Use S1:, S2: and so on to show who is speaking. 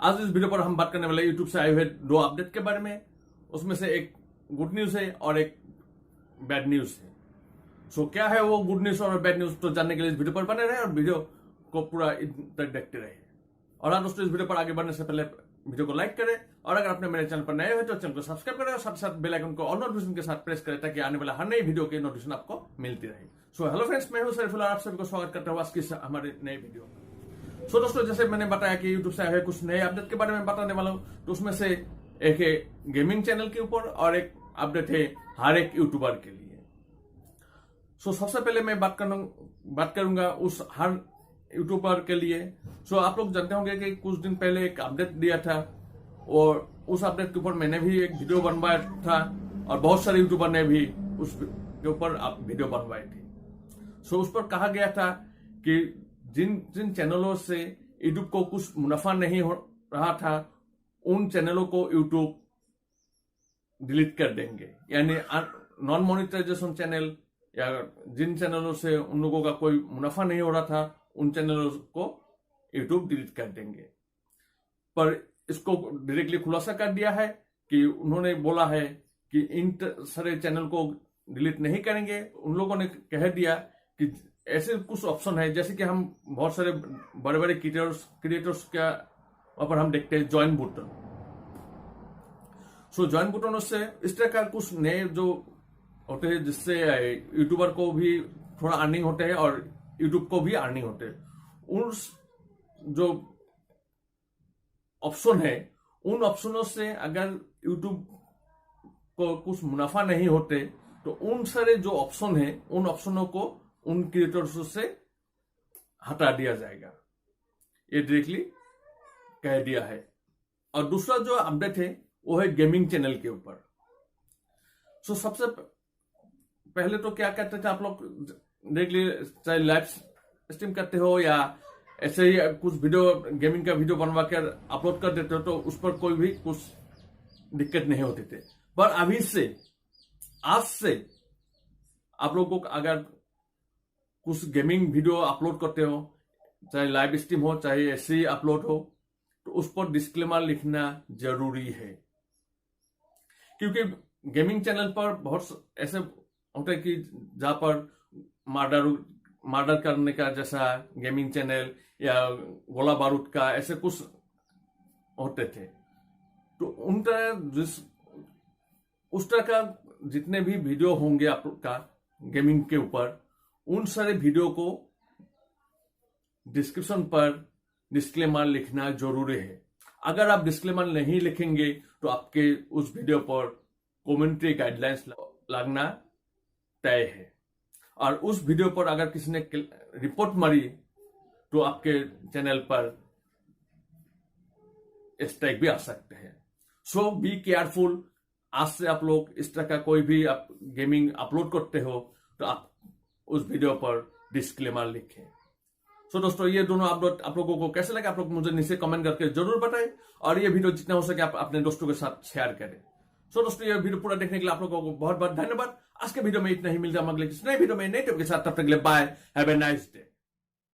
S1: आज इस वीडियो पर हम बात करने वाले यूट्यूब से आए हुए 2 अपडेट के बारे में। उसमें से एक गुड न्यूज है और एक बैड न्यूज है। सो क्या है वो गुड न्यूज और बैड न्यूज, तो जानने के लिए इस वीडियो पर बने रहे और वीडियो को पूरा तक देखते रहे। और हाँ दोस्तों, इस वीडियो पर आगे बढ़ने से पहले वीडियो को लाइक करें और अगर आपने मेरे चैनल पर नए हो तो चैनल को सब्सक्राइब करें और साथ साथ बेल आइकन को ऑल नोटिफिकेशन के साथ प्रेस करें ताकि आने वाला हर नई वीडियो की नोटिफिकेशन आपको मिलती रहे। सो हेलो फ्रेंड्स, मैं हूं सरीफुल और आप सभी को स्वागत करता हूं आज की हमारे नए वीडियो में। सो दोस्तों, जैसे मैंने बताया कि यूट्यूब से आए कुछ नए अपडेट के बारे में बताने वाला हूं, तो उसमें से एक है गेमिंग चैनल के ऊपर और एक अपडेट है हर एक यूट्यूबर के लिए। सो सबसे पहले मैं बात करूंगा उस हर यूट्यूबर के लिए। सो आप लोग जानते होंगे कि कुछ दिन पहले एक अपडेट दिया था और उस अपडेट के ऊपर मैंने भी एक वीडियो बनवाया था और बहुत सारे यूट्यूबर ने भी उस के ऊपर वीडियो बनवाई थी। सो उस पर कहा गया था कि जिन चैनलों से यूट्यूब को कुछ मुनाफा नहीं हो रहा था उन चैनलों को यूट्यूब डिलीट कर देंगे, यानी नॉन मोनेटाइजेशन चैनल या जिन चैनलों से उन लोगों का कोई मुनाफा नहीं हो रहा था उन चैनलों को यूट्यूब डिलीट कर देंगे। पर इसको डायरेक्टली खुलासा कर दिया है कि उन्होंने बोला है कि इन सारे चैनल को डिलीट नहीं करेंगे। उन लोगों ने कह दिया कि ऐसे कुछ ऑप्शन है, जैसे कि हम बहुत सारे बड़े बड़े क्रिएटर्स का वहां पर हम देखते हैं ज्वाइन बटन। सो ज्वाइन बटनों से इस तरह का कुछ नए जो होते हैं जिससे यूट्यूबर को भी थोड़ा अर्निंग होते हैं और यूट्यूब को भी अर्निंग होते हैं। उन जो ऑप्शन है उन ऑप्शनों से अगर यूट्यूब को कुछ मुनाफा नहीं होते तो उन सारे जो ऑप्शन है उन ऑप्शनों को उन क्रिएटर्स से हटा दिया जाएगा, ये डायरेक्टली कह दिया है। और दूसरा जो अपडेट है वो है गेमिंग चैनल के ऊपर। सो सबसे पहले तो क्या कहते थे आप लोग, डायरेक्टली चाहे लाइव स्ट्रीम करते हो या ऐसे ही कुछ वीडियो गेमिंग का वीडियो बनवा कर अपलोड कर देते हो तो उस पर कोई भी कुछ दिक्कत नहीं होती थे। पर अभी से आज से आप लोगों को अगर कुछ गेमिंग वीडियो अपलोड करते हो, चाहे लाइव स्ट्रीम हो चाहे ऐसे ही अपलोड हो, तो उस पर डिस्क्लेमर लिखना जरूरी है। क्योंकि गेमिंग चैनल पर बहुत ऐसे होते हैं कि जहां पर मर्डर करने का जैसा गेमिंग चैनल या गोला बारूद का ऐसे कुछ होते थे, तो उस तरह का जितने भी वीडियो होंगे आपका गेमिंग के ऊपर, उन सारे वीडियो को डिस्क्रिप्शन पर डिस्क्लेमर लिखना जरूरी है। अगर आप डिस्क्लेमर नहीं लिखेंगे तो आपके उस वीडियो पर कमेंट्री गाइडलाइंस लगना तय है और उस वीडियो पर अगर किसी ने रिपोर्ट मारी तो आपके चैनल पर स्ट्राइक भी आ सकते हैं। सो बी केयरफुल। आज से आप लोग इस तरह का कोई भी आप गेमिंग अपलोड करते हो तो आप उस वीडियो पर डिस्क्लेमर लिखें। सो दोस्तों, ये दोनों अपडेट आप लोगों को कैसे लगे आप लोग मुझे नीचे कमेंट करके जरूर बताएं और ये वीडियो जितना हो सके आप अपने दोस्तों के साथ शेयर करें। सो दोस्तों, ये वीडियो पूरा देखने के लिए आप लोगों को बहुत बहुत धन्यवाद। आज के वीडियो में इतना ही, मिलता है अगले किसी नए वीडियो में नए टॉपिक के साथ। तब तक के लिए bye, have a nice day.